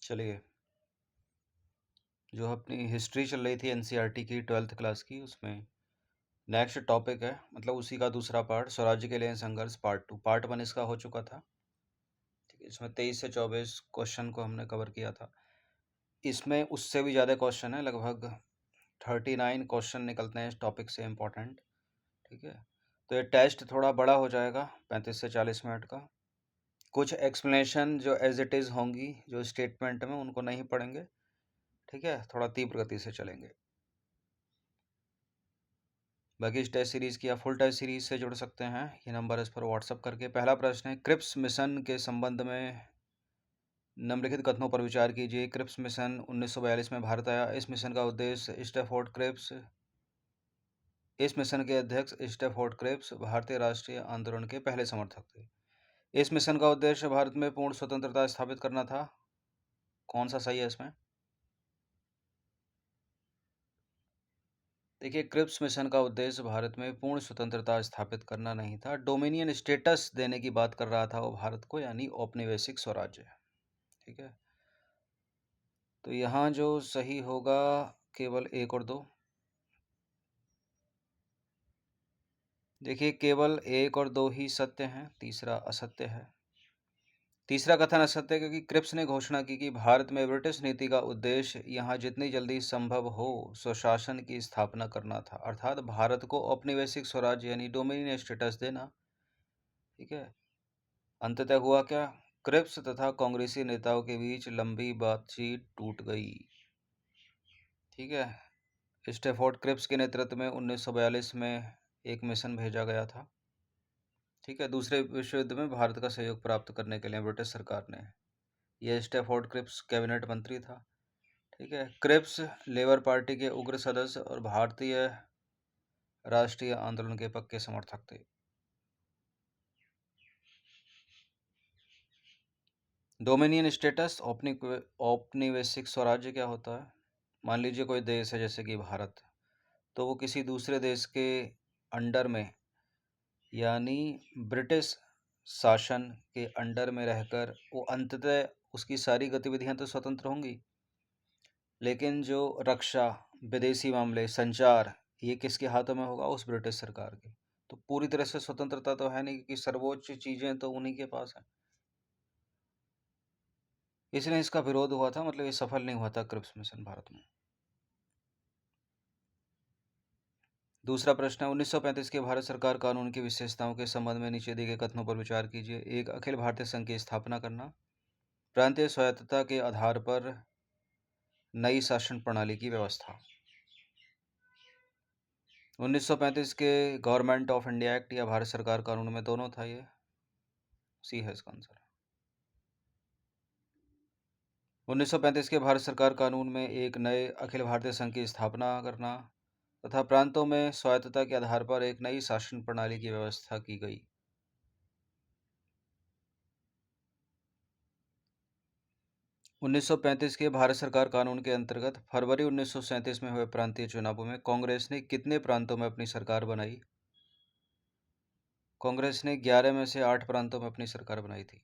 चलिए, जो अपनी हिस्ट्री चल रही थी एनसीईआरटी की 12th क्लास की, उसमें नेक्स्ट टॉपिक है, मतलब उसी का दूसरा पार्ट, स्वराज्य के लिए संघर्ष पार्ट 2। पार्ट 1 इसका हो चुका था। ठीक है, इसमें 23 से 24 क्वेश्चन को हमने कवर किया था। इसमें उससे भी ज़्यादा क्वेश्चन है, लगभग 39 क्वेश्चन निकलते हैं इस टॉपिक से इम्पोर्टेंट। ठीक है, तो ये टेस्ट थोड़ा बड़ा हो जाएगा, 35 से 40 मिनट का। कुछ एक्सप्लेनेशन जो एज इट इज़ होंगी, जो स्टेटमेंट में, उनको नहीं पढ़ेंगे। ठीक है, थोड़ा तीव्र गति से चलेंगे। बाकी इस टेस्ट सीरीज़ की या फुल टेस्ट सीरीज़ से जुड़ सकते हैं, ये नंबर इस पर व्हाट्सअप करके। पहला प्रश्न है, क्रिप्स मिशन के संबंध में निम्नलिखित कथनों पर विचार कीजिए। क्रिप्स मिशन 1942 में भारत आया। इस मिशन का उद्देश्य स्टैफोर्ड क्रिप्स इस मिशन के अध्यक्ष स्टैफोर्ड क्रिप्स भारतीय राष्ट्रीय आंदोलन के पहले समर्थक थे। इस मिशन का उद्देश्य भारत में पूर्ण स्वतंत्रता स्थापित करना था। कौन सा सही है इसमें? देखिए, क्रिप्स मिशन का उद्देश्य भारत में पूर्ण स्वतंत्रता स्थापित करना नहीं था, डोमिनियन स्टेटस देने की बात कर रहा था वो भारत को, यानी औपनिवेशिक स्वराज्य। ठीक है, तो यहाँ जो सही होगा केवल 1 और 2। देखिए, केवल 1 और 2 ही सत्य हैं, तीसरा असत्य है। तीसरा कथन असत्य है क्योंकि क्रिप्स ने घोषणा की कि भारत में ब्रिटिश नीति का उद्देश्य यहाँ जितनी जल्दी संभव हो स्वशासन की स्थापना करना था, अर्थात भारत को औपनिवेशिक स्वराज्य यानी डोमिनियन स्टेटस देना। ठीक है, अंततः हुआ क्या? क्रिप्स तथा कांग्रेसी नेताओं के बीच लंबी बातचीत टूट गई। ठीक है, स्टैफोर्ड क्रिप्स के नेतृत्व में 1942 में एक मिशन भेजा गया था। ठीक है, दूसरे विश्व युद्ध में भारत का सहयोग प्राप्त करने के लिए ब्रिटिश सरकार ने। यह स्टैफोर्ड क्रिप्स कैबिनेट मंत्री था। ठीक है, क्रिप्स लेबर पार्टी के उग्र सदस्य और भारतीय राष्ट्रीय आंदोलन के पक्के समर्थक थे। डोमिनियन स्टेटस, औपनिवेशिक स्वराज्य क्या होता है? मान लीजिए कोई देश है जैसे कि भारत, तो वो किसी दूसरे देश के अंडर में, यानी ब्रिटिश शासन के अंडर में रहकर वो अंततः उसकी सारी गतिविधियां तो स्वतंत्र होंगी, लेकिन जो रक्षा, विदेशी मामले, संचार, ये किसके हाथों में होगा? उस ब्रिटिश सरकार के। तो पूरी तरह से स्वतंत्रता तो है नहीं, क्योंकि सर्वोच्च चीजें तो उन्हीं के पास है। इसलिए इसका विरोध हुआ था, मतलब ये सफल नहीं हुआ था क्रिप्स मिशन भारत में। दूसरा प्रश्न है, 1935 के भारत सरकार कानून की विशेषताओं के संबंध में नीचे दिए गए कथनों पर विचार कीजिए। 1, अखिल भारतीय संघ की स्थापना करना, प्रांतीय स्वायत्तता के आधार पर नई शासन प्रणाली की व्यवस्था। 1935 के गवर्नमेंट ऑफ इंडिया एक्ट या भारत सरकार कानून में दोनों था, ये सी है इसका आंसर। 1935 के भारत सरकार कानून में एक नए अखिल भारतीय संघ की स्थापना करना तथा प्रांतों में स्वायत्तता के आधार पर एक नई शासन प्रणाली की व्यवस्था की गई। 1935 के भारत सरकार कानून के अंतर्गत फरवरी 1937 में हुए प्रांतीय चुनावों में कांग्रेस ने कितने प्रांतों में अपनी सरकार बनाई? कांग्रेस ने 11 में से 8 प्रांतों में अपनी सरकार बनाई थी।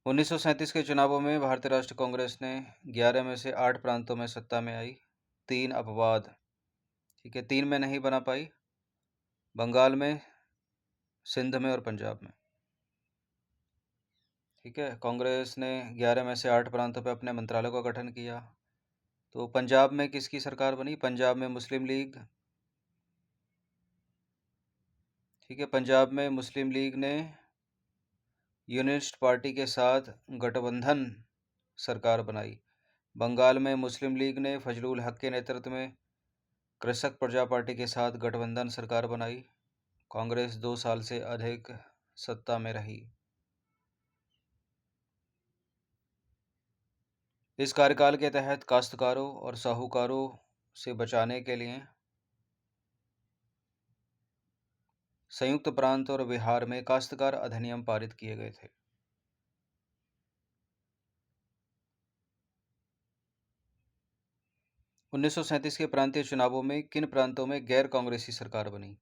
1937 के चुनावों में भारतीय राष्ट्रीय कांग्रेस ने 11 में से 8 प्रांतों में सत्ता में आई। 3 अपवाद। ठीक है, 3 में नहीं बना पाई, बंगाल में, सिंध में और पंजाब में। ठीक है, कांग्रेस ने 11 में से 8 प्रांतों पर अपने मंत्रालय का गठन किया। तो पंजाब में किसकी सरकार बनी? पंजाब में मुस्लिम लीग। ठीक है, पंजाब में मुस्लिम लीग ने यूनिस्ट पार्टी के साथ गठबंधन सरकार बनाई। बंगाल में मुस्लिम लीग ने फजलुल हक के नेतृत्व में कृषक प्रजा पार्टी के साथ गठबंधन सरकार बनाई। कांग्रेस 2 साल से अधिक सत्ता में रही। इस कार्यकाल के तहत काश्तकारों और साहूकारों से बचाने के लिए संयुक्त प्रांत और बिहार में काश्तकार अधिनियम पारित किए गए थे। 1937 के प्रांतीय चुनावों में किन प्रांतों में गैर कांग्रेसी सरकार बनी?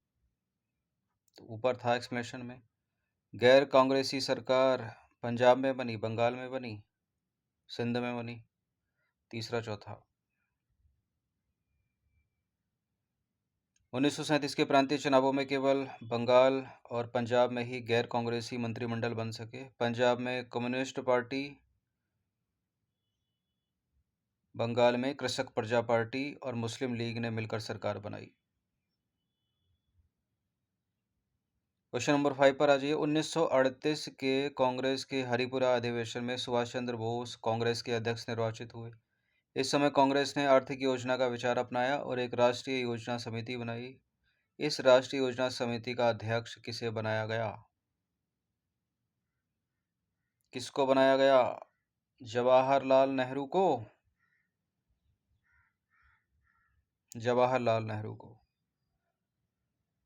तो ऊपर था एक्सप्लेनेशन में। गैर कांग्रेसी सरकार पंजाब में बनी, बंगाल में बनी, सिंध में बनी, तीसरा चौथा। 1937 के प्रांतीय चुनावों में केवल बंगाल और पंजाब में ही गैर कांग्रेसी मंत्रिमंडल बन सके। पंजाब में कम्युनिस्ट पार्टी, बंगाल में कृषक प्रजा पार्टी और मुस्लिम लीग ने मिलकर सरकार बनाई। क्वेश्चन नंबर 5 पर आ जाइए। 1938 के कांग्रेस के हरिपुरा अधिवेशन में सुभाष चंद्र बोस कांग्रेस के अध्यक्ष निर्वाचित हुए। इस समय कांग्रेस ने आर्थिक योजना का विचार अपनाया और एक राष्ट्रीय योजना समिति बनाई। इस राष्ट्रीय योजना समिति का अध्यक्ष किसे बनाया गया? किसको बनाया गया? जवाहरलाल नेहरू को? जवाहरलाल नेहरू को।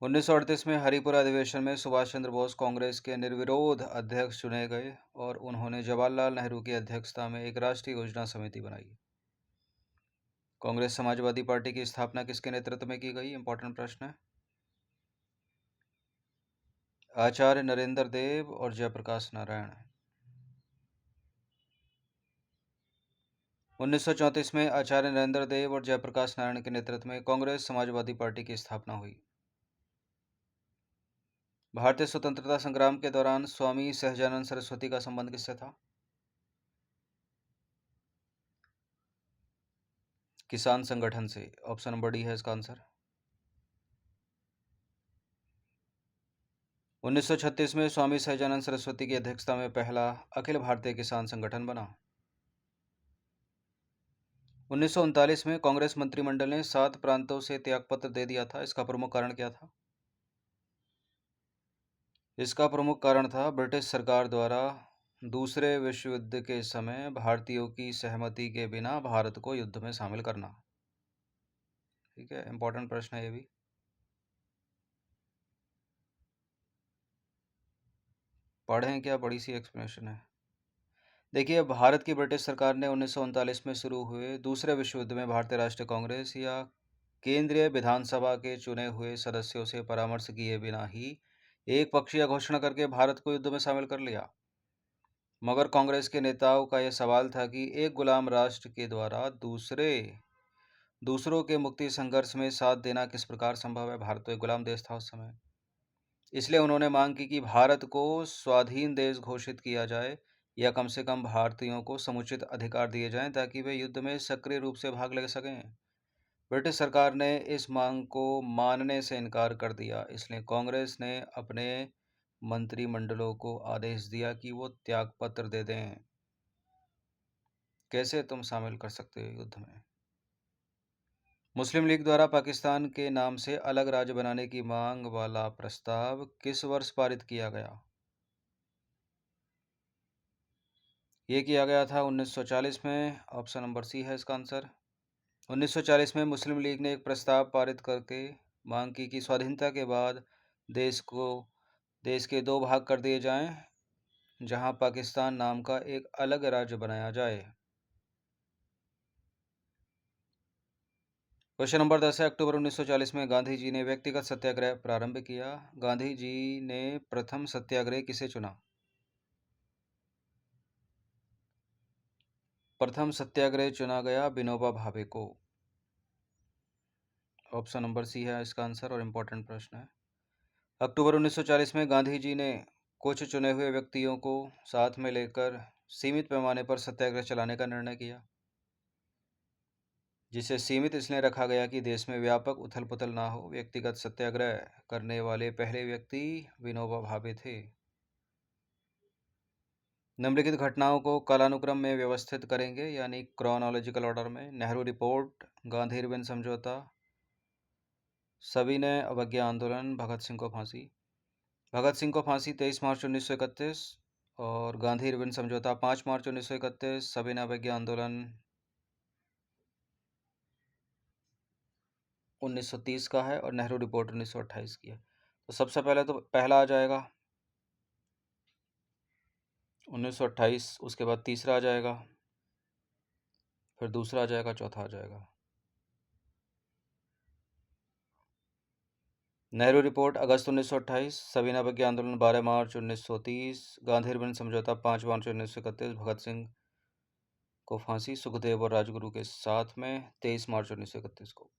1938 में हरिपुरा अधिवेशन में सुभाष चंद्र बोस कांग्रेस के निर्विरोध अध्यक्ष चुने गए और उन्होंने जवाहरलाल नेहरू की अध्यक्षता में एक राष्ट्रीय योजना समिति बनाई। कांग्रेस समाजवादी पार्टी की स्थापना किसके नेतृत्व में की गई? इंपॉर्टेंट प्रश्न है। आचार्य नरेंद्र देव और जयप्रकाश नारायण। 1934 में आचार्य नरेंद्र देव और जयप्रकाश नारायण के नेतृत्व में कांग्रेस समाजवादी पार्टी की स्थापना हुई। भारतीय स्वतंत्रता संग्राम के दौरान स्वामी सहजानंद सरस्वती का संबंध किससे था? किसान संगठन से। ऑप्शन नंबर डी है इसका आंसर। 1936 में स्वामी सहजानंद सरस्वती की अध्यक्षता में पहला अखिल भारतीय किसान संगठन बना। 1939 में कांग्रेस मंत्रिमंडल ने 7 प्रांतों से त्यागपत्र दे दिया था। इसका प्रमुख कारण क्या था? इसका प्रमुख कारण था ब्रिटिश सरकार द्वारा दूसरे विश्व युद्ध के समय भारतीयों की सहमति के बिना भारत को युद्ध में शामिल करना। ठीक है, इंपॉर्टेंट प्रश्न है ये भी। पढ़ें क्या? बड़ी सी एक्सप्लेनेशन है। देखिए, भारत की ब्रिटिश सरकार ने 1939 में शुरू हुए दूसरे विश्व युद्ध में भारतीय राष्ट्रीय कांग्रेस या केंद्रीय विधानसभा के चुने हुए सदस्यों से परामर्श किए बिना ही एक पक्षीय घोषणा करके भारत को युद्ध में शामिल कर लिया। मगर कांग्रेस के नेताओं का यह सवाल था कि एक गुलाम राष्ट्र के द्वारा दूसरों के मुक्ति संघर्ष में साथ देना किस प्रकार संभव है? भारत तो एक गुलाम देश था उस समय। इसलिए उन्होंने मांग की कि भारत को स्वाधीन देश घोषित किया जाए या कम से कम भारतीयों को समुचित अधिकार दिए जाएं ताकि वे युद्ध में सक्रिय रूप से भाग ले सकें। ब्रिटिश सरकार ने इस मांग को मानने से इनकार कर दिया, इसलिए कांग्रेस ने अपने मंत्रिमंडलों को आदेश दिया कि वो त्यागपत्र दे दें। कैसे तुम शामिल कर सकते हो युद्ध में? मुस्लिम लीग द्वारा पाकिस्तान के नाम से अलग राज्य बनाने की मांग वाला प्रस्ताव किस वर्ष पारित किया गया? ये किया गया था 1940 में। ऑप्शन नंबर सी है इसका आंसर। 1940 में मुस्लिम लीग ने एक प्रस्ताव पारित करके मांग की कि स्वाधीनता के बाद देश के 2 भाग कर दिए जाएं, जहां पाकिस्तान नाम का एक अलग राज्य बनाया जाए। क्वेश्चन नंबर 10 है। अक्टूबर 1940 में गांधी जी ने व्यक्तिगत सत्याग्रह प्रारंभ किया। गांधी जी ने प्रथम सत्याग्रह किसे चुना? प्रथम सत्याग्रह चुना गया विनोबा भावे को। ऑप्शन नंबर सी है इसका आंसर और इम्पोर्टेंट प्रश्न है। अक्टूबर 1940 में गांधी जी ने कुछ चुने हुए व्यक्तियों को साथ में लेकर सीमित पैमाने पर सत्याग्रह चलाने का निर्णय किया, जिसे सीमित इसलिए रखा गया कि देश में व्यापक उथल पुथल ना हो। व्यक्तिगत सत्याग्रह करने वाले पहले व्यक्ति विनोबा भावे थे। निम्नलिखित घटनाओं को कालानुक्रम में व्यवस्थित करेंगे, यानी क्रोनोलॉजिकल ऑर्डर में। नेहरू रिपोर्ट, गांधी इरविन समझौता, सविनय अवज्ञा आंदोलन, भगत सिंह को फांसी। भगत सिंह को फांसी 23 मार्च 1931 और गांधी इरविन समझौता 5 मार्च 1931। सविनय अवज्ञा आंदोलन 1930 का है और नेहरू रिपोर्ट 1928 की है। तो सबसे पहले तो पहला आ जाएगा 1928, उसके बाद तीसरा आ जाएगा, फिर दूसरा आ जाएगा, चौथा आ जाएगा। नेहरू रिपोर्ट अगस्त 1928, सविनय अवज्ञा आंदोलन 12 मार्च 1930, गांधी रिबन समझौता 5 मार्च 1931, भगत सिंह को फांसी, सुखदेव और राजगुरु के साथ में 23 मार्च 1931 को।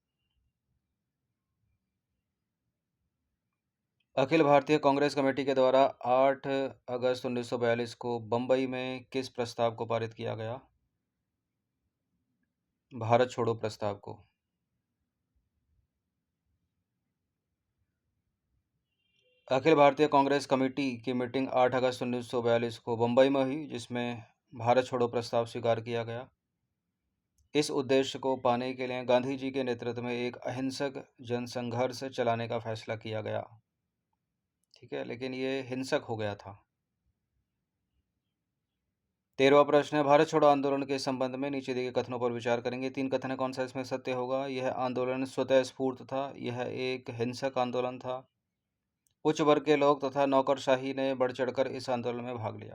अखिल भारतीय कांग्रेस कमेटी के द्वारा 8 अगस्त 1942 को बंबई में किस प्रस्ताव को पारित किया गया? भारत छोड़ो प्रस्ताव को। अखिल भारतीय कांग्रेस कमेटी की मीटिंग 8 अगस्त 1942 को बंबई में हुई, जिसमें भारत छोड़ो प्रस्ताव स्वीकार किया गया। इस उद्देश्य को पाने के लिए गांधी जी के नेतृत्व में एक अहिंसक जनसंघर्ष चलाने का फैसला किया गया। ठीक है, लेकिन ये हिंसक हो गया था। 13वां प्रश्न है, भारत छोड़ो आंदोलन के संबंध में नीचे दिए गए कथनों पर विचार करेंगे। 3 कथन है, कौन सा इसमें सत्य होगा? यह आंदोलन स्वतः स्फूर्त था, यह एक हिंसक आंदोलन था, उच्च वर्ग के लोग तथा नौकरशाही ने बढ़ चढ़कर इस आंदोलन में भाग लिया।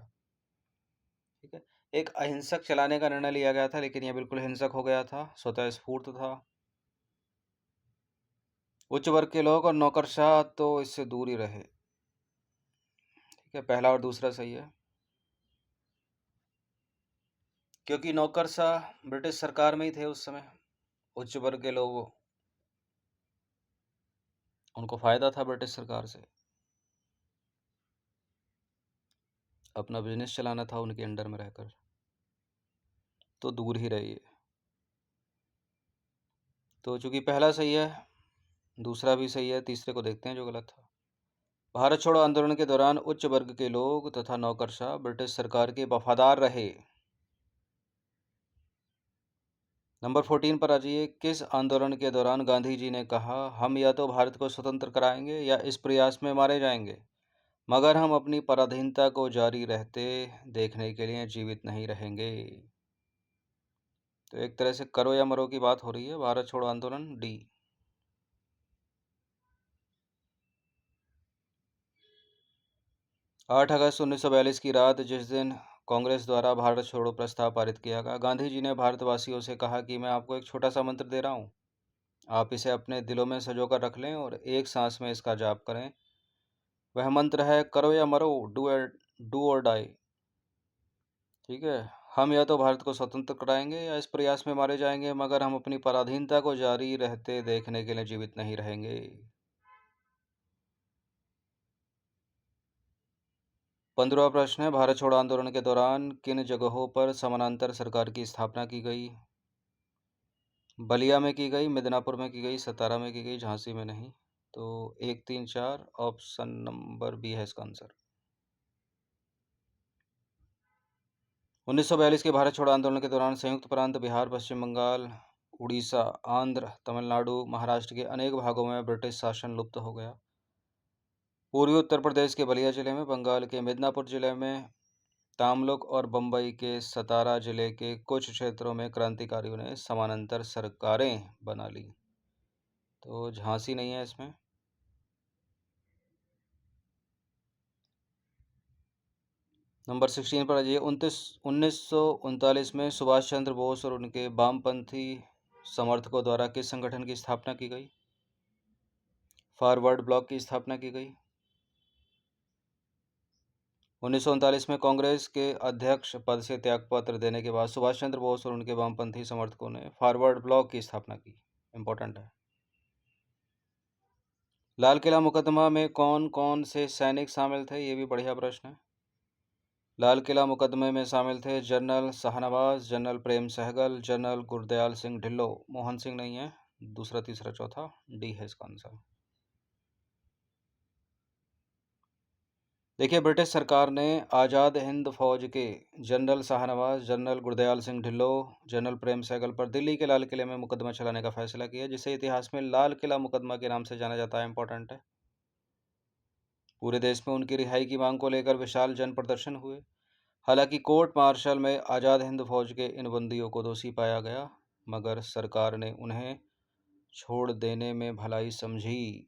ठीक है, एक अहिंसक चलाने का निर्णय लिया गया था, लेकिन यह बिल्कुल हिंसक हो गया था, स्वतः स्फूर्त था। उच्च वर्ग के लोग और नौकरशाह तो इससे दूर ही रहे। ठीक है, पहला और दूसरा सही है, क्योंकि नौकरशाह ब्रिटिश सरकार में ही थे उस समय। उच्च वर्ग के लोग, उनको फायदा था ब्रिटिश सरकार से, अपना बिजनेस चलाना था उनके अंडर में रहकर, तो दूर ही रहिए। तो चूंकि पहला सही है, दूसरा भी सही है, तीसरे को देखते हैं जो गलत था। भारत छोड़ो आंदोलन के दौरान उच्च वर्ग के लोग तथा नौकरशाह ब्रिटिश सरकार के वफादार रहे। नंबर 14 पर आ जाइए। किस आंदोलन के दौरान गांधी जी ने कहा, हम या तो भारत को स्वतंत्र कराएंगे या इस प्रयास में मारे जाएंगे, मगर हम अपनी पराधीनता को जारी रहते देखने के लिए जीवित नहीं रहेंगे? तो एक तरह से करो या मरो की बात हो रही है। भारत छोड़ो आंदोलन, डी। 8 अगस्त 1942 की रात, जिस दिन कांग्रेस द्वारा भारत छोड़ो प्रस्ताव पारित किया गया, गांधी जी ने भारतवासियों से कहा कि मैं आपको एक छोटा सा मंत्र दे रहा हूँ, आप इसे अपने दिलों में संजोकर रख लें और एक सांस में इसका जाप करें। वह मंत्र है, करो या मरो, डू और डाई। ठीक है, हम या तो भारत को स्वतंत्र कराएंगे या इस प्रयास में मारे जाएंगे, मगर हम अपनी पराधीनता को जारी रहते देखने के लिए जीवित नहीं रहेंगे। 15वां प्रश्न है, भारत छोड़ो आंदोलन के दौरान किन जगहों पर समानांतर सरकार की स्थापना की गई? बलिया में की गई, मिदनापुर में की गई, सतारा में की गई, झांसी में नहीं। तो 1, 3, 4, ऑप्शन नंबर बी है इसका आंसर। 1942 के भारत छोड़ो आंदोलन के दौरान संयुक्त प्रांत बिहार, पश्चिम बंगाल, उड़ीसा, आंध्र, तमिलनाडु, महाराष्ट्र के अनेक भागों में ब्रिटिश शासन लुप्त हो गया। पूर्वी उत्तर प्रदेश के बलिया जिले में, बंगाल के मिदनापुर जिले में, तामलुक और बम्बई के सतारा जिले के कुछ क्षेत्रों में क्रांतिकारियों ने समानांतर सरकारें बना ली। तो झांसी नहीं है इसमें। नंबर 16 पर आ जाइए। 1939 में सुभाष चंद्र बोस और उनके वामपंथी समर्थकों द्वारा किस संगठन की स्थापना की गई? फॉरवर्ड ब्लॉक की स्थापना की गई। 1939 में कांग्रेस के अध्यक्ष पद से त्यागपत्र देने के बाद सुभाष चंद्र बोस और उनके वामपंथी समर्थकों ने फॉरवर्ड ब्लॉक की स्थापना की। इंपॉर्टेंट है। लाल किला मुकदमा में कौन कौन से सैनिक शामिल थे? ये भी बढ़िया प्रश्न है। लाल किला मुकदमे में शामिल थे general Shahnawaz, general Prem Sehgal, general Gurdayal Singh Dhillon. Mohan Singh नहीं है। दूसरा, तीसरा, चौथा, डी है इसका आंसर। देखिए, ब्रिटिश सरकार ने आज़ाद हिंद फौज के general Shahnawaz, general Gurdayal Singh Dhillon, general Prem Sahgal पर दिल्ली के लाल किले में मुकदमा चलाने का फैसला किया, जिसे इतिहास में लाल किला मुकदमा के नाम से जाना जाता है। इंपॉर्टेंट है। पूरे देश में उनकी रिहाई की मांग को लेकर विशाल जन प्रदर्शन हुए। हालांकि कोर्ट मार्शल में आज़ाद हिंद फौज के इन बंदियों को दोषी पाया गया, मगर सरकार ने उन्हें छोड़ देने में भलाई समझी।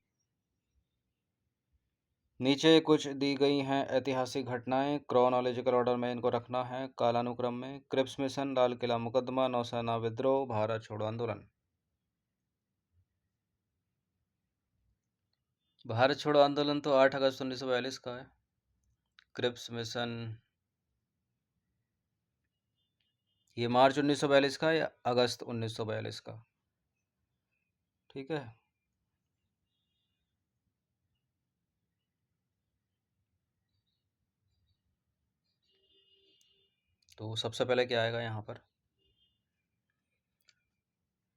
नीचे कुछ दी गई हैं ऐतिहासिक घटनाएं, क्रोनोलॉजिकल ऑर्डर में इनको रखना है, कालानुक्रम में। क्रिप्स मिशन, लाल किला मुकदमा, नौसेना विद्रोह, भारत छोड़ो आंदोलन। भारत छोड़ो आंदोलन तो 8 अगस्त 1942 का है। क्रिप्स मिशन ये मार्च 1942 का या अगस्त 1942 का? ठीक है। तो सबसे पहले क्या आएगा यहाँ पर?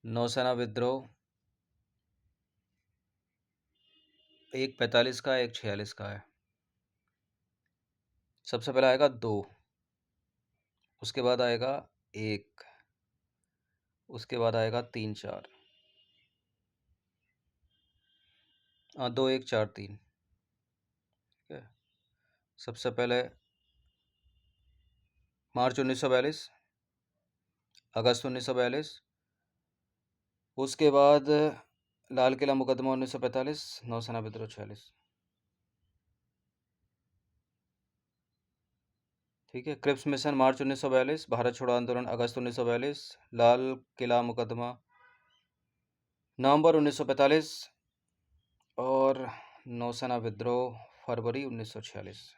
नौसेना विद्रोह, एक 45 का, एक 46 का है। सबसे पहले आएगा 2, उसके बाद आएगा 1, उसके बाद आएगा 3 4। हाँ, 2 1 4 3। ठीक है। सबसे पहले मार्च 1942, अगस्त 1942, उसके बाद लाल किला मुकदमा 1945, नौसेना विद्रोह 46। ठीक है। क्रिप्स मिशन मार्च 1942, भारत छोड़ो आंदोलन अगस्त 1942, लाल किला मुकदमा नवंबर 1945 और नौसेना विद्रोह फरवरी 1946।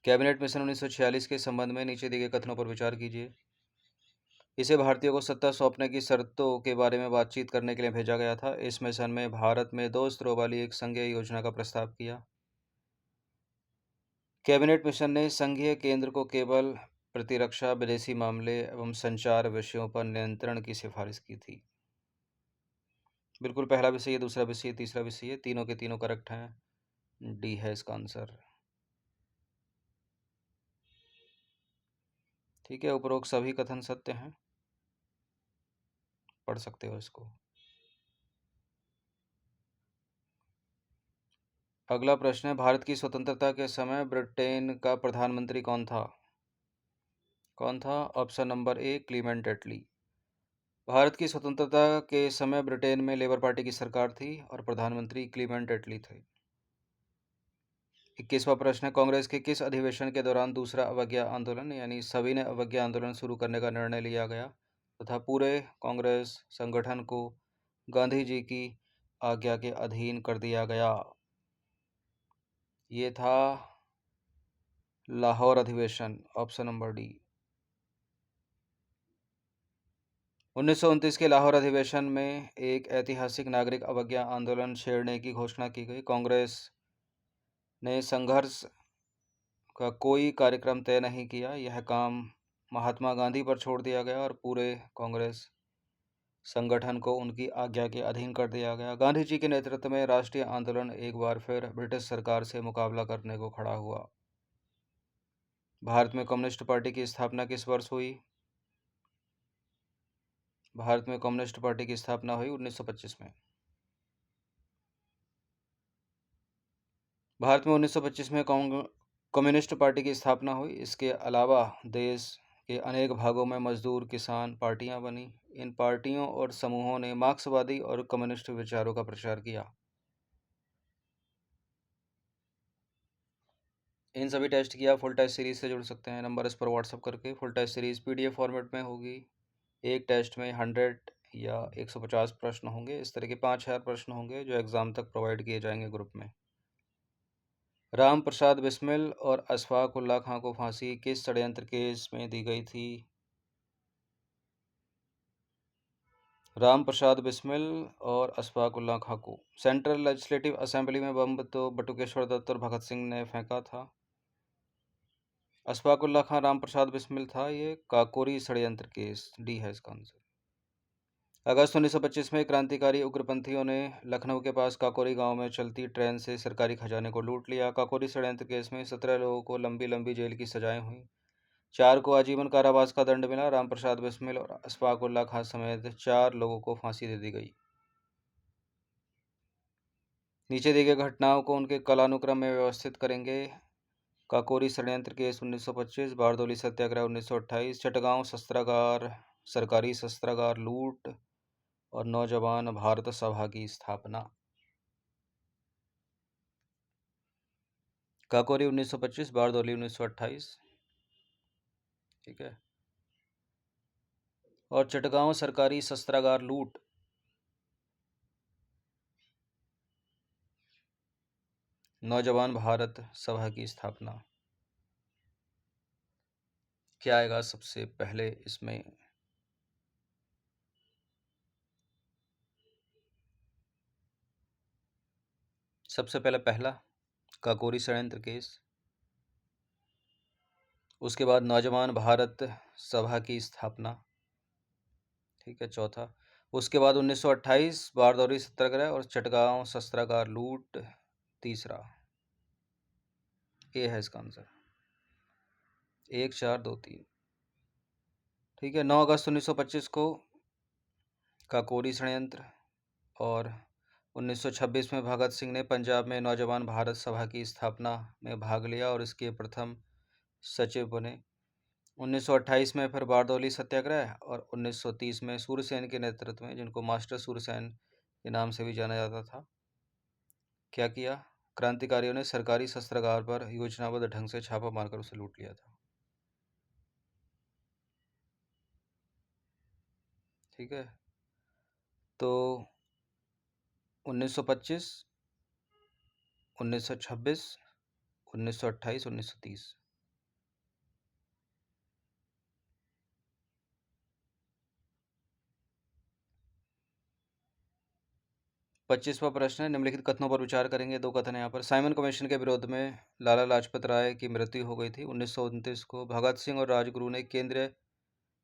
कैबिनेट मिशन 1946 के संबंध में नीचे दिए गए कथनों पर विचार कीजिए। इसे भारतीयों को सत्ता सौंपने की शर्तों के बारे में बातचीत करने के लिए भेजा गया था। इस मिशन में भारत में 2 स्तरों वाली एक संघीय योजना का प्रस्ताव किया। कैबिनेट मिशन ने संघीय केंद्र को केवल प्रतिरक्षा, विदेशी मामले एवं संचार विषयों पर नियंत्रण की सिफारिश की थी। बिल्कुल पहला भी सही है, दूसरा भी सही है, तीसरा भी सही है, तीनों के तीनों करेक्ट हैं। डी है इसका आंसर। ठीक है। उपरोक्त सभी कथन सत्य हैं, पढ़ सकते हो इसको। अगला प्रश्न है, भारत की स्वतंत्रता के समय ब्रिटेन का प्रधानमंत्री कौन था? कौन था? ऑप्शन नंबर ए क्लीमेंट एटली। भारत की स्वतंत्रता के समय ब्रिटेन में लेबर पार्टी की सरकार थी और प्रधानमंत्री क्लीमेंट एटली थे। 21वां प्रश्न है, कांग्रेस के किस अधिवेशन के दौरान दूसरा अवज्ञा आंदोलन यानी सविनय अवज्ञा आंदोलन शुरू करने का निर्णय लिया गया तथा पूरे कांग्रेस संगठन को गांधी जी की आज्ञा के अधीन कर दिया गया? ये था लाहौर अधिवेशन, ऑप्शन नंबर डी। 1929 के लाहौर अधिवेशन में एक ऐतिहासिक नागरिक अवज्ञा आंदोलन छेड़ने की घोषणा की गई। कांग्रेस ने संघर्ष का कोई कार्यक्रम तय नहीं किया। यह काम महात्मा गांधी पर छोड़ दिया गया और पूरे कांग्रेस संगठन को उनकी आज्ञा के अधीन कर दिया गया। गांधी जी के नेतृत्व में राष्ट्रीय आंदोलन एक बार फिर ब्रिटिश सरकार से मुकाबला करने को खड़ा हुआ। भारत में कम्युनिस्ट पार्टी की स्थापना किस वर्ष हुई? भारत में कम्युनिस्ट पार्टी की स्थापना हुई 1925 में। भारत में 1925 में कम्युनिस्ट पार्टी की स्थापना हुई। इसके अलावा देश के अनेक भागों में मजदूर किसान पार्टियां बनी। इन पार्टियों और समूहों ने मार्क्सवादी और कम्युनिस्ट विचारों का प्रचार किया। इन सभी टेस्ट की आप फुल टेस्ट सीरीज से जुड़ सकते हैं। नंबर इस पर व्हाट्सअप करके। Full test series PDF format में होगी। एक टेस्ट में 100 या 150 प्रश्न होंगे। इस तरह के 5000 प्रश्न होंगे जो एग्ज़ाम तक प्रोवाइड किए जाएंगे ग्रुप में। राम प्रसाद बिस्मिल और अशफाक उल्लाह खां को फांसी किस षड्यंत्र केस में दी गई थी? राम प्रसाद बिस्मिल और अशफाक उल्लाह खां को सेंट्रल लेजिस्लेटिव असेंबली में बम तो बटुकेश्वर दत्त और भगत सिंह ने फेंका था। अशफाक उल्लाह खां राम प्रसाद बिस्मिल था। ये काकोरी षड्यंत्र केस, डी है इसका आंसर। अगस्त 1925 में क्रांतिकारी उग्रपंथियों ने लखनऊ के पास काकोरी गांव में चलती ट्रेन से सरकारी खजाने को लूट लिया। काकोरी षड्यंत्र केस में 17 लोगों को लंबी लंबी जेल की सजाएं हुई। 4 को आजीवन कारावास का दंड मिला। राम प्रसाद बिस्मिल और अशफाक उल्लाह खां समेत 4 लोगों को फांसी दे दी गई। नीचे दी गई घटनाओं को उनके कालानुक्रम में व्यवस्थित करेंगे। काकोरी षड्यंत्र केस 1925, बारदोली सत्याग्रह 1928, चटगांव शस्त्रागार सरकारी शस्त्रागार लूट और नौजवान भारत सभा की स्थापना। काकोरी 1925, बारदोली 1928। ठीक है। और चटगांव सरकारी शस्त्रागार लूट नौजवान भारत सभा की स्थापना। क्या आएगा सबसे पहले इसमें? सबसे पहला काकोरी षड्यंत्र केस, उसके बाद नौजवान भारत सभा की स्थापना, ठीक है, चौथा। उसके बाद 1928 बारदौरी सत्याग्रह और चटगांव शस्त्रागार लूट, तीसरा। ये है इसका आंसर, 1 4 2 3। ठीक है, 9 अगस्त 1925 को काकोरी षड्यंत्र, और 1926 में भगत सिंह ने पंजाब में नौजवान भारत सभा की स्थापना में भाग लिया और इसके प्रथम सचिव बने। 1928 में फिर बारदौली सत्याग्रह और 1930 में सूरसेन के नेतृत्व में, जिनको मास्टर सूरसेन के नाम से भी जाना जाता था, क्या किया? क्रांतिकारियों ने सरकारी शस्त्रागार पर योजनाबद्ध ढंग से छापा मारकर उसे लूट लिया था। ठीक है, तो 1925, 1926, 1928, 1930। 25वां प्रश्न है, निम्नलिखित कथनों पर विचार करेंगे। दो कथन है यहाँ पर। साइमन कमीशन के विरोध में लाला लाजपत राय की मृत्यु हो गई थी। 1929 को भगत सिंह और राजगुरु ने केंद्रीय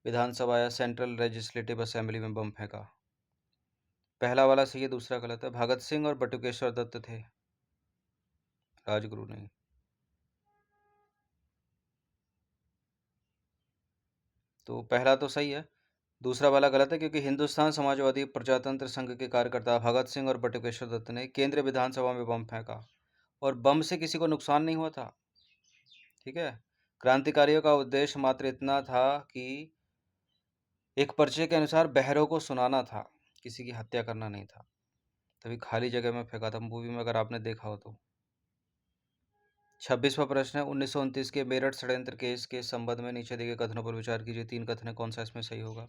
विधानसभा या सेंट्रल लेजिस्लेटिव असेंबली में बम फेंका। पहला वाला सही है, दूसरा गलत है। भगत सिंह और बटुकेश्वर दत्त थे, राजगुरु नहीं। तो पहला तो सही है, दूसरा वाला गलत है, क्योंकि हिंदुस्तान समाजवादी प्रजातंत्र संघ के कार्यकर्ता भगत सिंह और बटुकेश्वर दत्त ने केंद्रीय विधानसभा में बम फेंका और बम से किसी को नुकसान नहीं हुआ था। ठीक है, क्रांतिकारियों का उद्देश्य मात्र इतना था कि एक पर्चे के अनुसार बहरों को सुनाना था, किसी की हत्या करना नहीं था। तभी खाली जगह में फेंका था, मूवी में अगर आपने देखा हो तो। 26वां प्रश्न है, 1929 के मेरठ षड्यंत्र केस के संबंध में नीचे दिए गए कथनों पर विचार कीजिए। 3 कथन है, कौन सा इसमें सही होगा?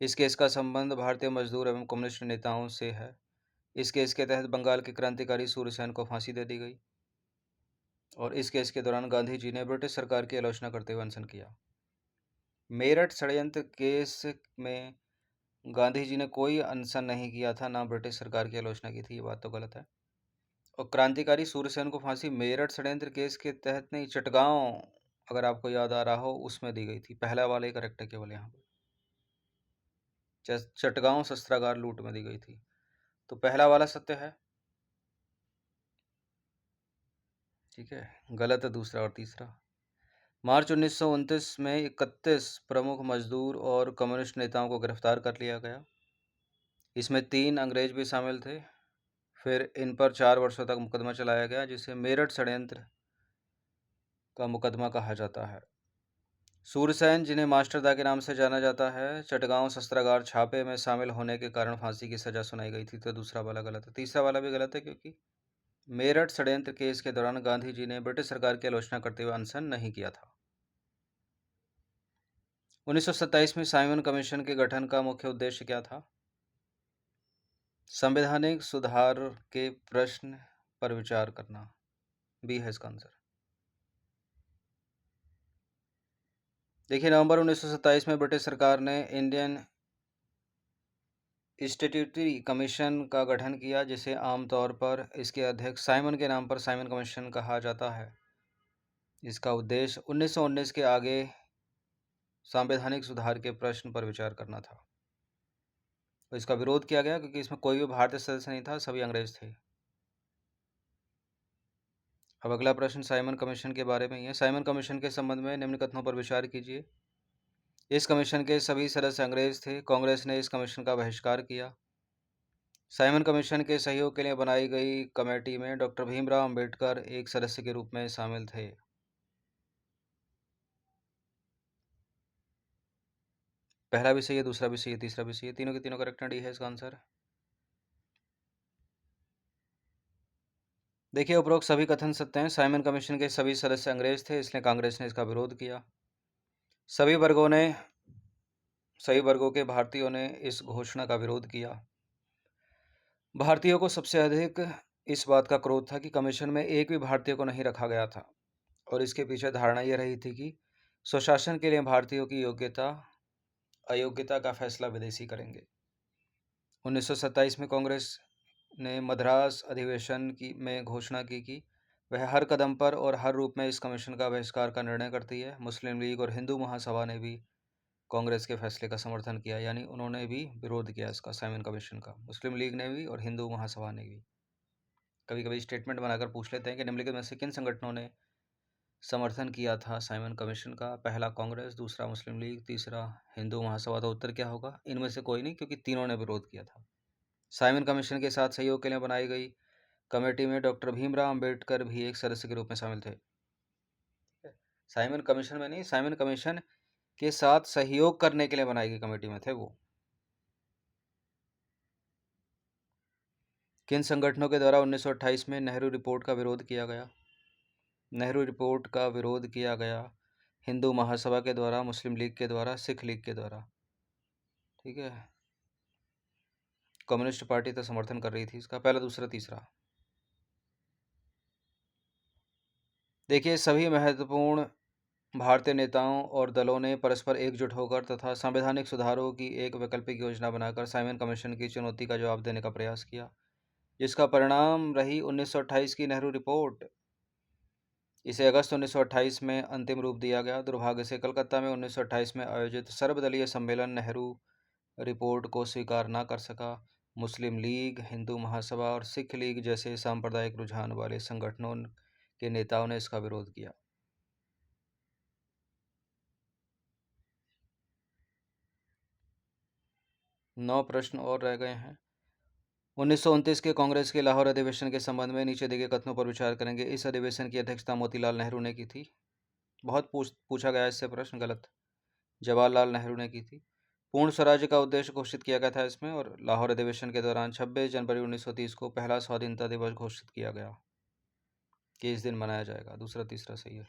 इस केस का संबंध भारतीय मजदूर एवं कम्युनिस्ट नेताओं से है। इस केस के तहत बंगाल के क्रांतिकारी सूर्यसेन को फांसी दे दी गई और इस केस के दौरान गांधी जी ने ब्रिटिश सरकार की आलोचना करते हुए अनशन किया। मेरठ षड्यंत्र केस में गांधी जी ने कोई अनशन नहीं किया था, ना ब्रिटिश सरकार की आलोचना की थी, ये बात तो गलत है। और क्रांतिकारी सूर्यसेन को फांसी मेरठ षड्यंत्र केस के तहत नहीं, चटगांव, अगर आपको याद आ रहा हो, उसमें दी गई थी। पहला वाला ही करेक्ट है केवल यहाँ पर, चटगांव शस्त्रागार लूट में दी गई थी। तो पहला वाला सत्य है। ठीक है, गलत है दूसरा और तीसरा। मार्च 1929 में 31 प्रमुख मजदूर और कम्युनिस्ट नेताओं को गिरफ्तार कर लिया गया। इसमें 3 अंग्रेज भी शामिल थे। फिर इन पर 4 वर्षों तक मुकदमा चलाया गया, जिसे मेरठ षड्यंत्र का मुकदमा कहा जाता है। सूरसेन, जिन्हें मास्टरदा के नाम से जाना जाता है, चटगांव शस्त्रागार छापे में शामिल होने के कारण फांसी की सजा सुनाई गई थी। तो दूसरा वाला गलत है। तीसरा वाला भी गलत है, क्योंकि मेरठ षड्यंत्र केस के दौरान गांधी जी ने ब्रिटिश सरकार की आलोचना करते हुए अनशन नहीं किया था। 1927 में साइमन कमीशन के गठन का मुख्य उद्देश्य क्या था? संवैधानिक सुधार के प्रश्न पर विचार करना, बी है इसका आंसर। देखिए, नवंबर 1927 में ब्रिटिश सरकार ने इंडियन स्टैट्यूटरी कमीशन का गठन किया, जिसे आमतौर पर इसके अध्यक्ष साइमन के नाम पर साइमन कमीशन कहा जाता है। इसका उद्देश्य 1919 के आगे संवैधानिक सुधार के प्रश्न पर विचार करना था। तो इसका विरोध किया गया क्योंकि इसमें कोई भी भारतीय सदस्य नहीं था, सभी अंग्रेज थे। अब अगला प्रश्न साइमन कमीशन के बारे में ही है। साइमन कमीशन के संबंध में निम्न कथनों पर विचार कीजिए। इस कमीशन के सभी सदस्य अंग्रेज थे। कांग्रेस ने इस कमीशन का बहिष्कार किया। साइमन कमीशन के सहयोग के लिए बनाई गई कमेटी में डॉक्टर भीमराव अंबेडकर एक सदस्य के रूप में शामिल थे। पहला भी सही है, दूसरा भी सही है, तीसरा भी सही है, तीनों के तीनों करेक्ट डी है इसका आंसर। देखिए, उपरोक्त सभी कथन सत्य हैं। साइमन कमीशन के सभी सदस्य अंग्रेज थे, इसलिए कांग्रेस ने इसका विरोध किया। सभी वर्गों के भारतीयों ने इस घोषणा का विरोध किया। भारतीयों को सबसे अधिक इस बात का क्रोध था कि कमीशन में एक भी भारतीय को नहीं रखा गया था और इसके पीछे धारणा यह रही थी कि स्वशासन के लिए भारतीयों की योग्यता अयोग्यता का फैसला विदेशी करेंगे। 1927 में कांग्रेस ने मद्रास अधिवेशन की में घोषणा की कि वह हर कदम पर और हर रूप में इस कमीशन का बहिष्कार का निर्णय करती है। मुस्लिम लीग और हिंदू महासभा ने भी कांग्रेस के फैसले का समर्थन किया, यानी उन्होंने भी विरोध किया इसका, साइमन कमीशन का। मुस्लिम लीग ने भी और हिंदू महासभा ने भी। कभी कभी स्टेटमेंट बनाकर पूछ लेते हैं कि निम्नलिखित में से किन संगठनों ने समर्थन किया था साइमन कमीशन का? पहला कांग्रेस, दूसरा मुस्लिम लीग, तीसरा हिंदू महासभा। तो उत्तर क्या होगा? इनमें से कोई नहीं, क्योंकि तीनों ने विरोध किया था। साइमन कमीशन के साथ सहयोग के लिए बनाई गई कमेटी में डॉक्टर भीमराव अंबेडकर भी एक सदस्य के रूप में शामिल थे। साइमन कमीशन में नहीं, साइमन कमीशन के साथ सहयोग करने के लिए बनाई गई कमेटी में थे वो। किन संगठनों के द्वारा 1928 में नेहरू रिपोर्ट का विरोध किया गया? नेहरू रिपोर्ट का विरोध किया गया हिंदू महासभा के द्वारा, मुस्लिम लीग के द्वारा, सिख लीग के द्वारा। ठीक है, कम्युनिस्ट पार्टी तो समर्थन कर रही थी इसका। पहला, दूसरा, तीसरा। देखिए, सभी महत्वपूर्ण भारतीय नेताओं और दलों ने परस्पर एकजुट होकर तथा संवैधानिक सुधारों की एक वैकल्पिक योजना बनाकर साइमन कमीशन की चुनौती का जवाब देने का प्रयास किया, जिसका परिणाम रही 1928 की नेहरू रिपोर्ट। इसे अगस्त 1928 में अंतिम रूप दिया गया। दुर्भाग्य से कलकत्ता में 1928 में आयोजित सर्वदलीय सम्मेलन नेहरू रिपोर्ट को स्वीकार न कर सका। मुस्लिम लीग, हिंदू महासभा और सिख लीग जैसे सांप्रदायिक रुझान वाले संगठनों के नेताओं ने इसका विरोध किया। 9 प्रश्न और रह गए हैं। 1929 के कांग्रेस के लाहौर अधिवेशन के संबंध में नीचे दिए गए कथनों पर विचार करेंगे। इस अधिवेशन की अध्यक्षता मोतीलाल नेहरू ने की थी। बहुत पूछा गया इससे प्रश्न, गलत। जवाहरलाल नेहरू ने की थी। पूर्ण स्वराज्य का उद्देश्य घोषित किया गया था इसमें, और लाहौर अधिवेशन के दौरान 26 जनवरी 1930 को पहला स्वाधीनता दिवस घोषित किया गया कि इस दिन मनाया जाएगा। दूसरा, तीसरा सही है।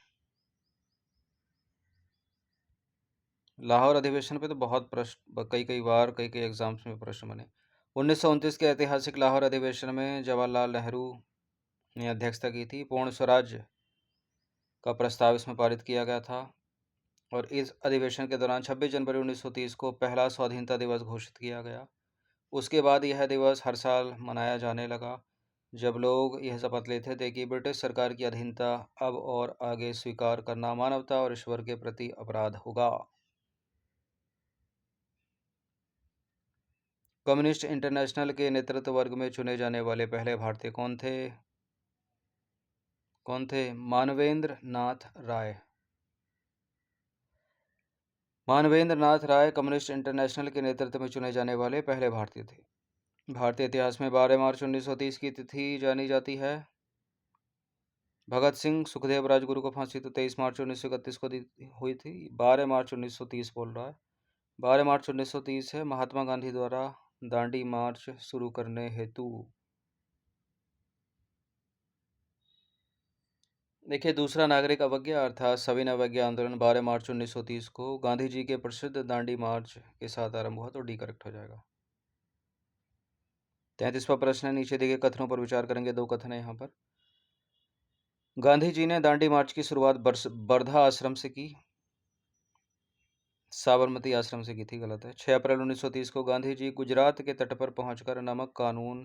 लाहौर अधिवेशन पे तो बहुत प्रश्न, कई बार कई एग्जाम्स में प्रश्न बने। 1929 के ऐतिहासिक लाहौर अधिवेशन में जवाहरलाल नेहरू ने अध्यक्षता की थी। पूर्ण स्वराज्य का प्रस्ताव इसमें पारित किया गया था, और इस अधिवेशन के दौरान 26 जनवरी 1930 को पहला स्वाधीनता दिवस घोषित किया गया। उसके बाद यह दिवस हर साल मनाया जाने लगा, जब लोग यह शपथ लेते थे कि ब्रिटिश सरकार की अधीनता अब और आगे स्वीकार करना मानवता और ईश्वर के प्रति अपराध होगा। कम्युनिस्ट इंटरनेशनल के नेतृत्व वर्ग में चुने जाने वाले पहले भारतीय कौन थे? मानवेंद्र नाथ राय। मानवेंद्र नाथ राय कम्युनिस्ट इंटरनेशनल के नेतृत्व में चुने जाने वाले पहले भारतीय थे। भारतीय इतिहास में 12 मार्च 1930 की तिथि जानी जाती है। भगत सिंह, सुखदेव, राजगुरु को फांसी तो 23 मार्च 1931 को हुई थी। 12 मार्च 1930 बोल रहा है। 12 मार्च 1930 है। महात्मा गांधी द्वारा दांडी मार्च शुरू करने हेतु, देखिए, दूसरा नागरिक अवज्ञा अर्थात सविनय अवज्ञा आंदोलन 12 मार्च 1930 को गांधी जी के प्रसिद्ध दांडी मार्च के साथ आरंभ हुआ। तो डी करेक्ट हो जाएगा। 33वां प्रश्न है, नीचे दिए गए कथनों पर विचार करेंगे। 2 कथन है यहाँ पर। गांधी जी ने दांडी मार्च की शुरुआत बर्धा आश्रम से की, साबरमती आश्रम से की थी, गलत है। 6 अप्रैल 1930 को गांधी जी गुजरात के तट पर पहुंचकर नमक कानून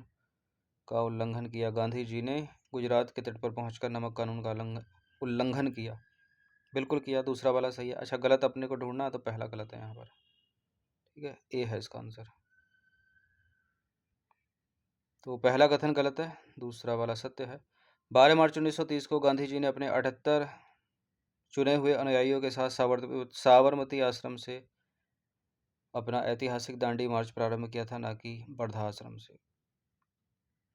का उल्लंघन किया। गांधी जी ने गुजरात के तट पर पहुंचकर नमक कानून का उल्लंघन किया। बिल्कुल किया, दूसरा वाला सही है। अच्छा, गलत अपने को ढूंढना, तो पहला गलत है यहाँ पर। ठीक है, ए है इसका आंसर। तो पहला कथन गलत है, दूसरा वाला सत्य है। 12 मार्च 1930 को गांधी जी ने अपने 78 चुने हुए अनुयायियों के साथ साबरमती आश्रम से अपना ऐतिहासिक दांडी मार्च प्रारंभ किया था, ना कि बर्धा आश्रम से।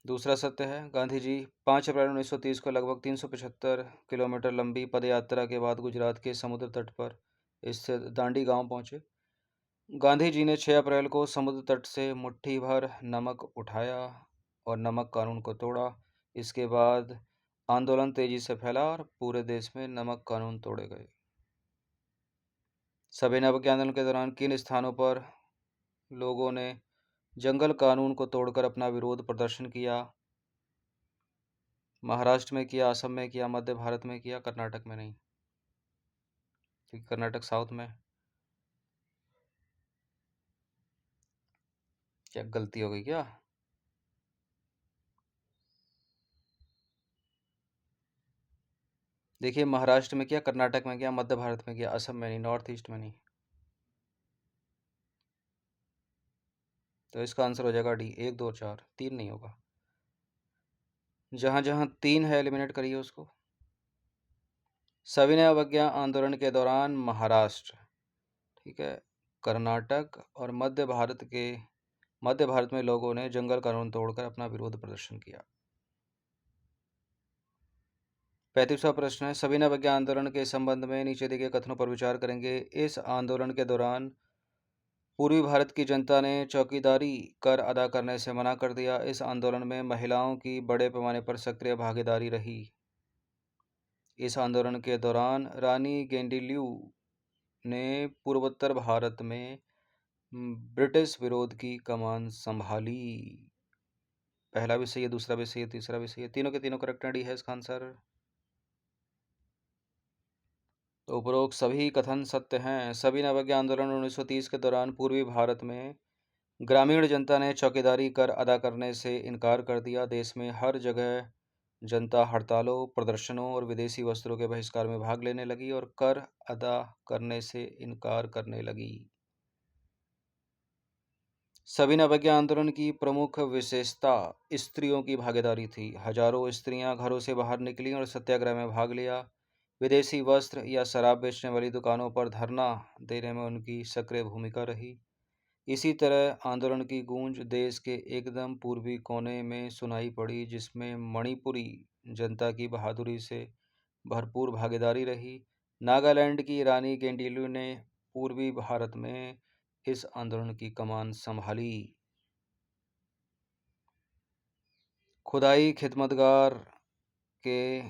दूसरा सत्य है, गांधी जी 5 अप्रैल 1930 को लगभग 375 किलोमीटर लंबी पदयात्रा के बाद गुजरात के समुद्र तट पर स्थित दांडी गांव पहुंचे। गांधी जी ने 6 अप्रैल को समुद्र तट से मुट्ठी भर नमक उठाया और नमक कानून को तोड़ा। इसके बाद आंदोलन तेजी से फैला और पूरे देश में नमक कानून तोड़े गए। सविनय अवज्ञा आंदोलन के दौरान किन स्थानों पर लोगों ने जंगल कानून को तोड़कर अपना विरोध प्रदर्शन किया? महाराष्ट्र में किया, असम में किया, मध्य भारत में किया, कर्नाटक में नहीं, क्योंकि कर्नाटक साउथ में। क्या गलती हो गई क्या? देखिए, महाराष्ट्र में किया, कर्नाटक में किया, मध्य भारत में किया, असम में नहीं, नॉर्थ ईस्ट में नहीं। तो इसका आंसर हो जाएगा डी, 1 2 4, 3 नहीं होगा। जहां जहां 3 है एलिमिनेट करिए उसको। सविनय अवज्ञा आंदोलन के दौरान महाराष्ट्र, ठीक है, कर्नाटक और मध्य भारत में लोगों ने जंगल कानून तोड़कर अपना विरोध प्रदर्शन किया। 35वां प्रश्न है, सविनय अवज्ञा आंदोलन के संबंध में नीचे दिए गए कथनों पर विचार करेंगे। इस आंदोलन के दौरान पूर्वी भारत की जनता ने चौकीदारी कर अदा करने से मना कर दिया। इस आंदोलन में महिलाओं की बड़े पैमाने पर सक्रिय भागीदारी रही। इस आंदोलन के दौरान रानी गेंडिल्यू ने पूर्वोत्तर भारत में ब्रिटिश विरोध की कमान संभाली। पहला भी सही है, दूसरा भी सही है, तीसरा भी सही है, तीनों के तीनों करेक्ट है, डी है इसका आंसर। तो उपरोक्त सभी कथन सत्य हैं। सविनय अवज्ञा आंदोलन 1930 के दौरान पूर्वी भारत में ग्रामीण जनता ने चौकीदारी कर अदा करने से इनकार कर दिया। देश में हर जगह जनता हड़तालों, प्रदर्शनों और विदेशी वस्त्रों के बहिष्कार में भाग लेने लगी और कर अदा करने से इनकार करने लगी। सविनय अवज्ञा आंदोलन की प्रमुख विशेषता स्त्रियों की भागीदारी थी। हजारों स्त्रियां घरों से बाहर निकलीं और सत्याग्रह में भाग लिया। विदेशी वस्त्र या शराब बेचने वाली दुकानों पर धरना देने में उनकी सक्रिय भूमिका रही। इसी तरह आंदोलन की गूंज देश के एकदम पूर्वी कोने में सुनाई पड़ी, जिसमें मणिपुरी जनता की बहादुरी से भरपूर भागीदारी रही। नागालैंड की रानी गेंडिलू ने पूर्वी भारत में इस आंदोलन की कमान संभाली। खुदाई खिदमतगार के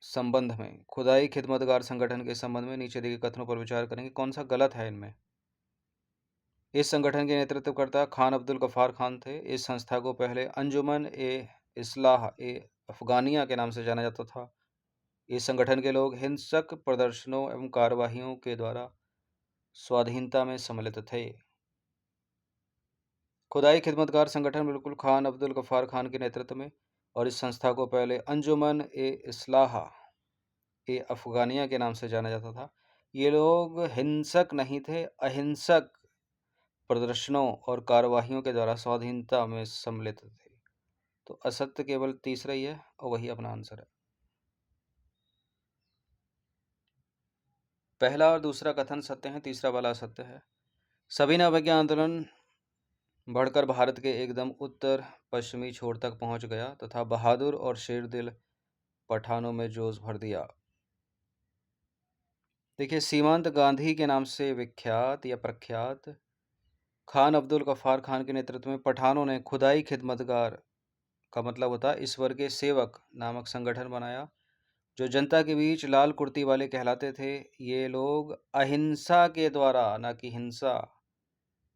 संबंध में, खुदाई खिदमतगार संगठन के संबंध में नीचे दिए कथनों पर विचार करेंगे। कौन सा गलत है इनमें? इस संगठन के नेतृत्वकर्ता खान अब्दुल गफ्फार खान थे। इस संस्था को पहले अंजुमन ए इस्लाह ए अफगानिया के नाम से जाना जाता था। इस संगठन के लोग हिंसक प्रदर्शनों एवं कार्यवाहियों के द्वारा स्वाधीनता में सम्मिलित थे। खुदाई खिदमतगार संगठन बिल्कुल खान अब्दुल गफ्फार खान के नेतृत्व में, और इस संस्था को पहले अंजुमन ए इस्लाह ए अफगानिया के नाम से जाना जाता था। ये लोग हिंसक नहीं थे, अहिंसक प्रदर्शनों और कार्यवाहियों के द्वारा स्वाधीनता में सम्मिलित थे। तो असत्य केवल तीसरा ही है और वही अपना आंसर है। पहला और दूसरा कथन सत्य है, तीसरा वाला असत्य है। सविनय अवज्ञा आंदोलन बढ़कर भारत के एकदम उत्तर पश्चिमी छोर तक पहुंच गया तथा बहादुर और शेरदिल पठानों में जोश भर दिया। देखिए, सीमांत गांधी के नाम से विख्यात या प्रख्यात खान अब्दुल गफ्फार खान के नेतृत्व में पठानों ने खुदाई खिदमतगार का मतलब होता है ईश्वर के सेवक नामक संगठन बनाया, जो जनता के बीच लाल कुर्ती वाले कहलाते थे। ये लोग अहिंसा के द्वारा, ना कि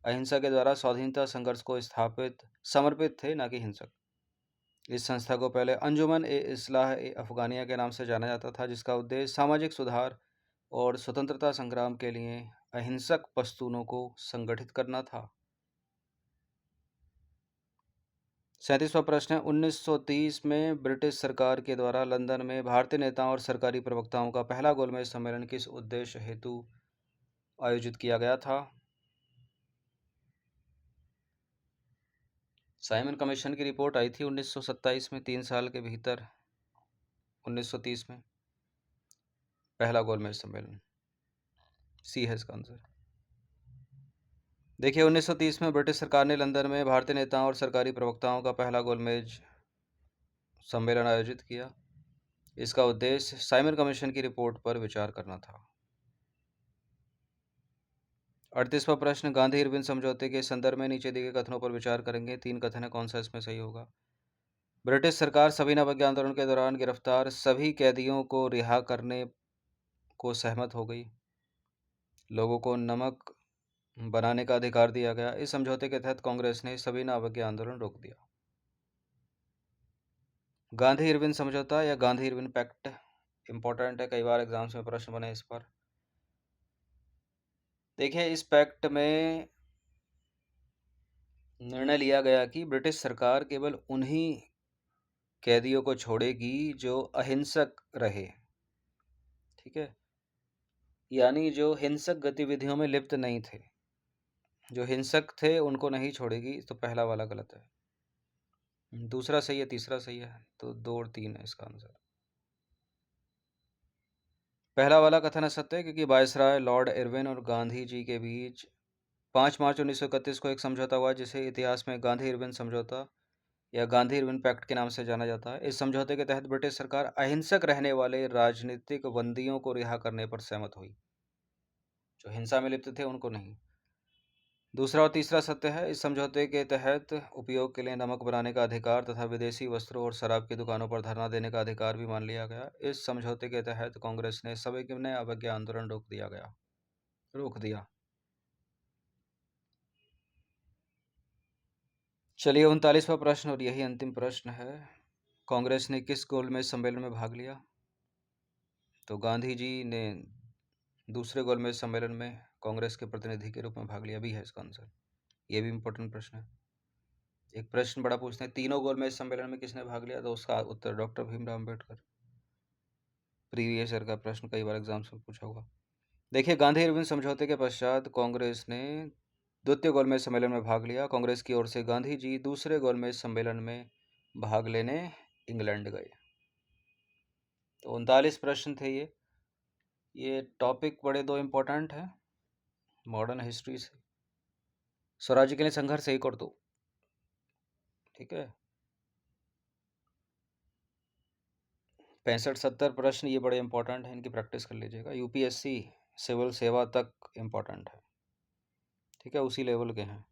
अहिंसा के द्वारा स्वाधीनता संघर्ष को समर्पित थे, ना कि हिंसक। इस संस्था को पहले अंजुमन ए इस्लाह ए अफगानिया के नाम से जाना जाता था, जिसका उद्देश्य सामाजिक सुधार और स्वतंत्रता संग्राम के लिए अहिंसक पश्तूनों को संगठित करना था। 37वां प्रश्न है, 1930 में ब्रिटिश सरकार के द्वारा लंदन में भारतीय नेताओं और सरकारी प्रवक्ताओं का पहला गोलमेज सम्मेलन किस उद्देश्य हेतु आयोजित किया गया था? साइमन कमीशन की रिपोर्ट आई थी 1927 में, 3 साल के भीतर 1930 में पहला गोलमेज सम्मेलन। सी है इसका आंसर। देखिए, 1930 में ब्रिटिश सरकार ने लंदन में भारतीय नेताओं और सरकारी प्रवक्ताओं का पहला गोलमेज सम्मेलन आयोजित किया। इसका उद्देश्य साइमन कमीशन की रिपोर्ट पर विचार करना था। 38वां प्रश्न, गांधी इरविन समझौते के संदर्भ में नीचे दिए गए कथनों पर विचार करेंगे। 3 कथन है, कौन सा इसमें सही होगा? ब्रिटिश सरकार सविनय अवज्ञा आंदोलन के दौरान गिरफ्तार सभी कैदियों को रिहा करने को सहमत हो गई। लोगों को नमक बनाने का अधिकार दिया गया। इस समझौते के तहत कांग्रेस ने सविनय अवज्ञा आंदोलन रोक दिया। गांधी इरविन समझौता या गांधी इरविन पैक्ट इंपॉर्टेंट है, कई बार एग्जाम्स में प्रश्न बने इस पर। देखिए, इस पैक्ट में निर्णय लिया गया कि ब्रिटिश सरकार केवल उन्हीं कैदियों को छोड़ेगी जो अहिंसक रहे, ठीक है, यानी जो हिंसक गतिविधियों में लिप्त नहीं थे। जो हिंसक थे उनको नहीं छोड़ेगी, तो पहला वाला गलत है। दूसरा सही है, तीसरा सही है, तो 2 और 3 है इसका आंसर। पहला वाला कथन असत्य है क्योंकि वायसराय लॉर्ड इरविन और गांधी जी के बीच 5 मार्च 1931 को एक समझौता हुआ जिसे इतिहास में गांधी इरविन समझौता या गांधी इरविन पैक्ट के नाम से जाना जाता है। इस समझौते के तहत ब्रिटिश सरकार अहिंसक रहने वाले राजनीतिक बंदियों को रिहा करने पर सहमत हुई, जो हिंसा में लिप्त थे उनको नहीं। दूसरा और तीसरा सत्य है। इस समझौते के तहत उपयोग के लिए नमक बनाने का अधिकार तथा विदेशी वस्त्रों और शराब की दुकानों पर धरना देने का अधिकार भी मान लिया गया। इस समझौते के तहत कांग्रेस ने सविनय अवज्ञा आंदोलन रोक दिया। चलिए, 39वां प्रश्न और यही अंतिम प्रश्न है। कांग्रेस ने किस गोलमेज सम्मेलन में भाग लिया? तो गांधी जी ने दूसरे गोलमेज सम्मेलन में कांग्रेस के प्रतिनिधि के रूप में भाग लिया भी है इसका आंसर। ये भी इंपॉर्टेंट प्रश्न है। एक प्रश्न बड़ा पूछते हैं, तीनों गोलमेज सम्मेलन में किसने भाग लिया? तो उसका उत्तर doctor Bhimrao Ambedkar. Previous year का प्रश्न कई बार एग्जाम्स में पूछा होगा। देखिए, गांधी इरविन समझौते के पश्चात कांग्रेस ने द्वितीय गोलमेज सम्मेलन में भाग लिया। कांग्रेस की ओर से गांधी जी दूसरे गोलमेज सम्मेलन में भाग लेने इंग्लैंड गए। तो 39 प्रश्न थे ये टॉपिक बड़े 2 इंपॉर्टेंट हैं मॉडर्न हिस्ट्री से। स्वराज्य के लिए संघर्ष 1 और 2, ठीक है। 65-70 प्रश्न ये बड़े इंपॉर्टेंट हैं, इनकी प्रैक्टिस कर लीजिएगा। यूपीएससी सिविल सेवा तक इंपॉर्टेंट है, ठीक है, उसी लेवल के हैं।